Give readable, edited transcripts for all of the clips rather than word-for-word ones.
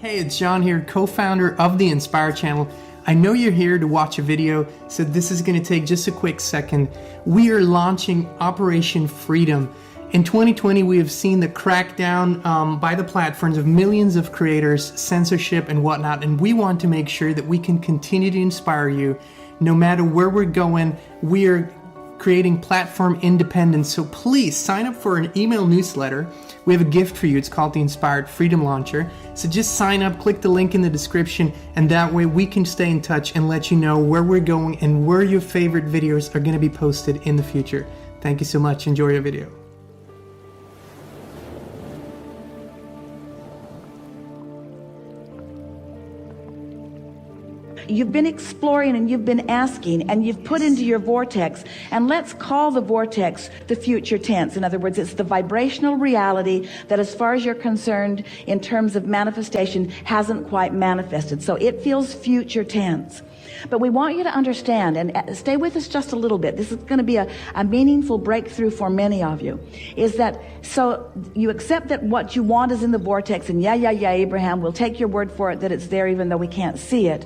Hey, it's John here, co-founder of the Inspire channel. I know you're here to watch a video, so this is going to take just a quick second. We are launching Operation Freedom. In 2020, we have seen the crackdown by the platforms of millions of creators, censorship and whatnot, and we want to make sure that we can continue to inspire you. No matter where we're going, we are creating platform independence. So please sign up for an email newsletter. We have a gift for you. It's called the Inspired Freedom Launcher. So just sign up, click the link in the description, and that way we can stay in touch and let you know where we're going and where your favorite videos are going to be posted in the future. Thank you so much. Enjoy your video. You've been exploring and you've been asking and you've put into your vortex, and let's call the vortex the future tense. In other words, it's the vibrational reality that, as far as you're concerned in terms of manifestation, hasn't quite manifested. So it feels future tense. But we want you to understand, and stay with us just a little bit. This is going to be a meaningful breakthrough for many of you. Is that so you accept that what you want is in the vortex, and yeah, Abraham, we'll take your word for it that it's there even though we can't see it.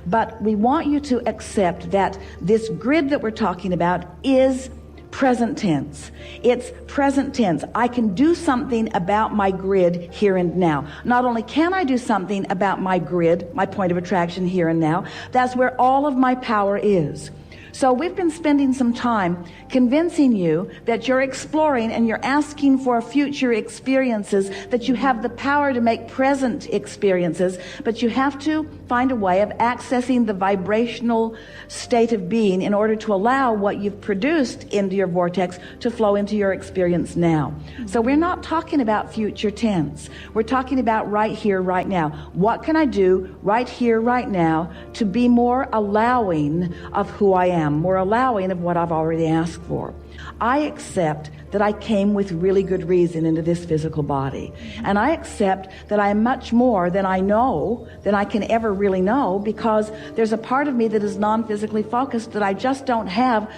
But we want you to accept that this grid that we're talking about is present tense. It's present tense. I can do something about my grid here and now. Not only can I do something about my grid, my point of attraction here and now, that's where all of my power is. So we've been spending some time convincing you that you're exploring and you're asking for future experiences, that you have the power to make present experiences, but you have to find a way of accessing the vibrational state of being in order to allow what you've produced into your vortex to flow into your experience now. So we're not talking about future tense. We're talking about right here, right now. What can I do right here, right now to be more allowing of who I am? More allowing of what I've already asked for. I accept that I came with really good reason into this physical body. And I accept that I am much more than I know, than I can ever really know, because there's a part of me that is non-physically focused that I just don't have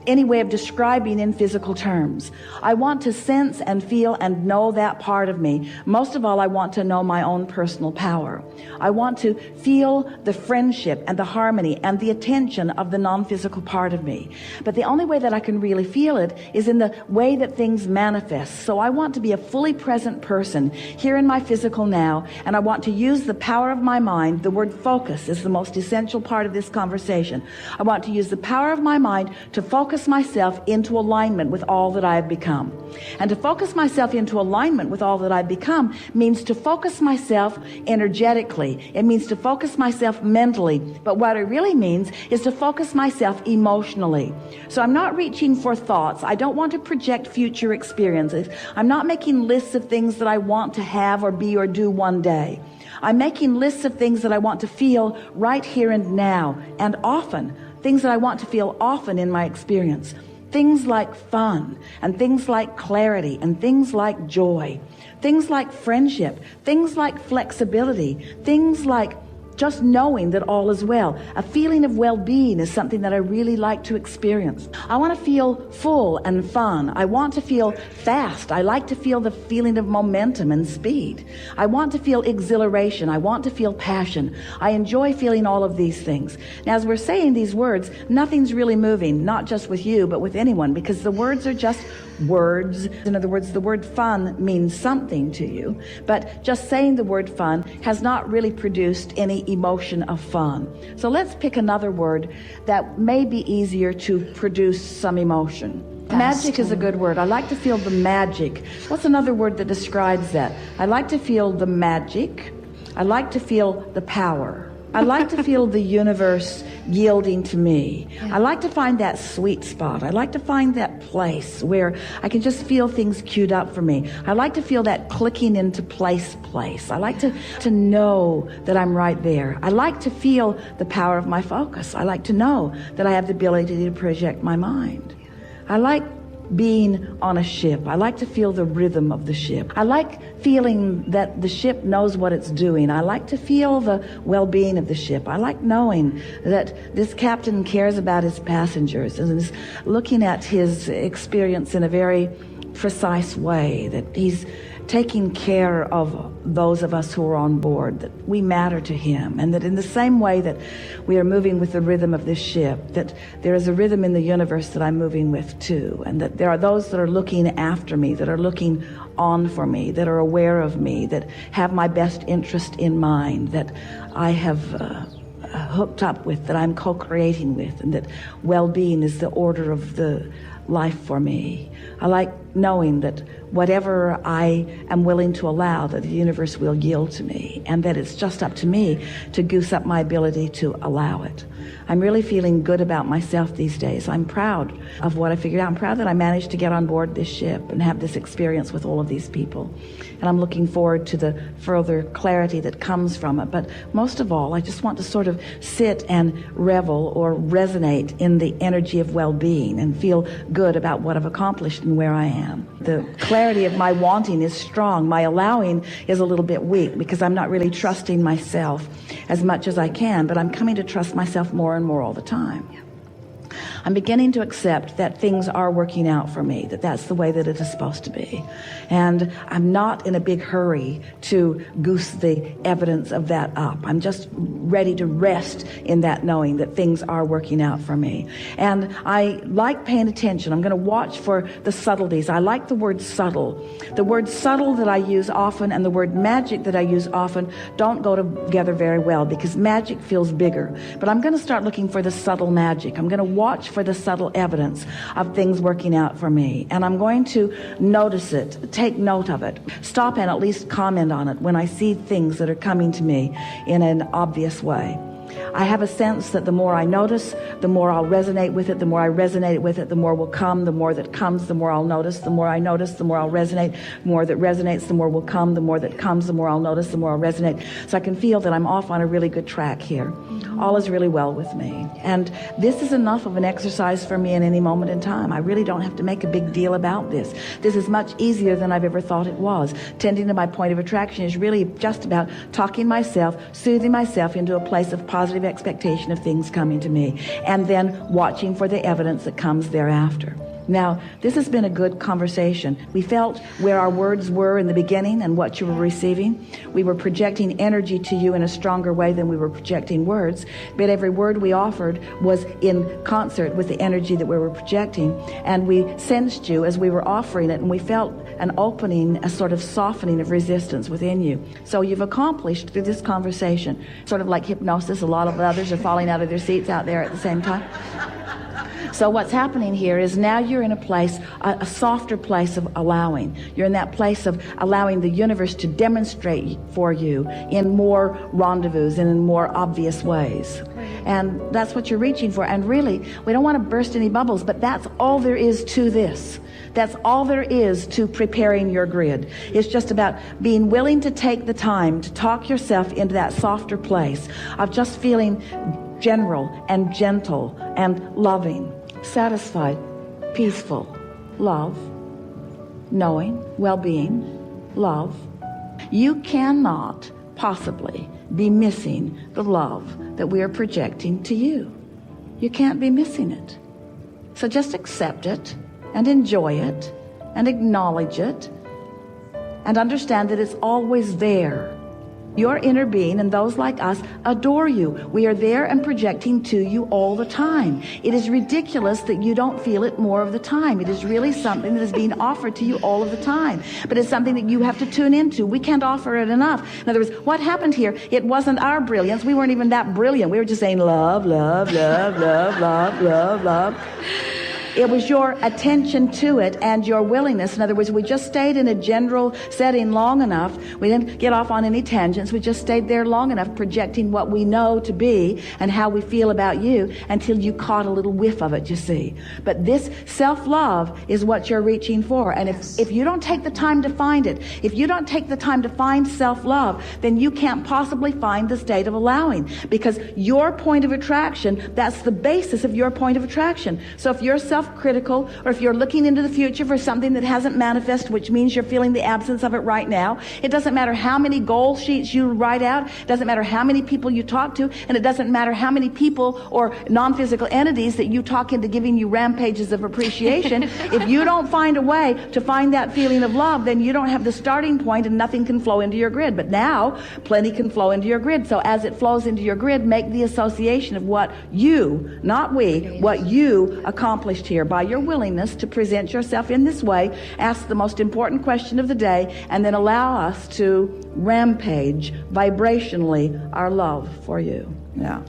any way of describing in physical terms. I want to sense and feel and know that part of me. Most of all, I want to know my own personal power. I want to feel the friendship and the harmony and the attention of the non-physical part of me. But the only way that I can really feel it is in the way that things manifest. So I want to be a fully present person here in my physical now, and I want to use the power of my mind. The word focus is the most essential part of this conversation. I want to use the power of my mind to focus myself into alignment with all that I have become. And to focus myself into alignment with all that I've become means to focus myself energetically. It means to focus myself mentally. But what it really means is to focus myself emotionally. So I'm not reaching for thoughts. I don't want to project future experiences. I'm not making lists of things that I want to have or be or do one day. I'm making lists of things that I want to feel right here and now, and often. Things that I want to feel often in my experience. Things like fun, and things like clarity, and things like joy. Things like friendship, things like flexibility, things like just knowing that all is well. A feeling of well-being is something that I really like to experience. I want to feel full and fun. I want to feel fast. I like to feel the feeling of momentum and speed. I want to feel exhilaration. I want to feel passion. I enjoy feeling all of these things. Now, as we're saying these words, nothing's really moving, not just with you, but with anyone, because the words are just words. In other words, the word fun means something to you, but just saying the word fun has not really produced any emotion of fun. So let's pick another word that may be easier to produce some emotion. Magic is a good word. I like to feel the magic. What's another word that describes that? I like to feel the magic. I like to feel the power. I like to feel the universe yielding to me. I like to find that sweet spot. I like to find that place where I can just feel things queued up for me. I like to feel that clicking into place. I like to know that I'm right there. I like to feel the power of my focus. I like to know that I have the ability to project my mind. I like being on a ship. I like to feel the rhythm of the ship. I like feeling that the ship knows what it's doing. I like to feel the well-being of the ship. I like knowing that this captain cares about his passengers and is looking at his experience in a very precise way, that he's taking care of those of us who are on board, that we matter to him, and that in the same way that we are moving with the rhythm of this ship, that there is a rhythm in the universe that I'm moving with too, and that there are those that are looking after me, that are looking on for me, that are aware of me, that have my best interest in mind, that I have hooked up with, that I'm co-creating with, and that well-being is the order of the life for me. I like knowing that whatever I am willing to allow, that the universe will yield to me, and that it's just up to me to goose up my ability to allow it. I'm really feeling good about myself these days. I'm proud of what I figured out. I'm proud that I managed to get on board this ship and have this experience with all of these people. And I'm looking forward to the further clarity that comes from it. But most of all, I just want to sort of sit and revel or resonate in the energy of well-being and feel good about what I've accomplished and where I am. The clarity of my wanting is strong. My allowing is a little bit weak because I'm not really trusting myself as much as I can, but I'm coming to trust myself more and more all the time. I'm beginning to accept that things are working out for me, that that's the way that it is supposed to be. And I'm not in a big hurry to goose the evidence of that up. I'm just ready to rest in that knowing that things are working out for me. And I like paying attention. I'm going to watch for the subtleties. I like the word subtle. The word subtle that I use often and the word magic that I use often don't go together very well because magic feels bigger. But I'm going to start looking for the subtle magic. I'm going to watch for the subtle evidence of things working out for me. And I'm going to notice it, take note of it, stop and at least comment on it when I see things that are coming to me in an obvious way. I have a sense that the more I notice, the more I'll resonate with it. The more I resonate with it, the more will come. The more that comes, the more I'll notice. The more I notice, the more I'll resonate. The more that resonates, the more will come. The more that comes, the more I'll notice, the more I'll resonate. So I can feel that I'm off on a really good track here. All is really well with me. And this is enough of an exercise for me in any moment in time. I really don't have to make a big deal about this. This is much easier than I've ever thought it was. Tending to my point of attraction is really just about talking myself, soothing myself into a place of positive expectation of things coming to me, and then watching for the evidence that comes thereafter. Now, this has been a good conversation. We felt where our words were in the beginning and what you were receiving. We were projecting energy to you in a stronger way than we were projecting words, but every word we offered was in concert with the energy that we were projecting, and we sensed you as we were offering it, and we felt an opening, a sort of softening of resistance within you. So you've accomplished through this conversation, sort of like hypnosis, a lot of others are falling out of their seats out there at the same time. So what's happening here is now you're in a place, a softer place of allowing. You're in that place of allowing the universe to demonstrate for you in more rendezvous and in more obvious ways. And that's what you're reaching for. And really, we don't want to burst any bubbles, but that's all there is to this. That's all there is to preparing your grid. It's just about being willing to take the time to talk yourself into that softer place of just feeling general and gentle and loving, satisfied, peaceful, love, knowing, well-being, love. You cannot possibly be missing the love that we are projecting to you. You can't be missing it. So just accept it and enjoy it and acknowledge it and understand that it's always there. Your inner being and those like us adore you. We are there and projecting to you all the time. It is ridiculous that you don't feel it more of the time. It is really something that is being offered to you all of the time. But it's something that you have to tune into. We can't offer it enough. In other words, what happened here, it wasn't our brilliance. We weren't even that brilliant. We were just saying love, love, love, love, love, love, love. It was your attention to it and your willingness. In other words, we just stayed in a general setting long enough. We didn't get off on any tangents. We just stayed there long enough projecting what we know to be and how we feel about you until you caught a little whiff of it, you see. But this self-love is what you're reaching for. And if you don't take the time to find it, if you don't take the time to find self-love, then you can't possibly find the state of allowing, because your point of attraction, that's the basis of your point of attraction. So if your self self-critical, or if you're looking into the future for something that hasn't manifested, which means you're feeling the absence of it right now, it doesn't matter how many goal sheets you write out, it doesn't matter how many people you talk to, and it doesn't matter how many people or non-physical entities that you talk into giving you rampages of appreciation. If you don't find a way to find that feeling of love, then you don't have the starting point and nothing can flow into your grid. But now, plenty can flow into your grid. So as it flows into your grid, make the association of what you, not we, what you accomplished here by your willingness to present yourself in this way. Ask the most important question of the day, and then allow us to rampage vibrationally our love for you. Yeah.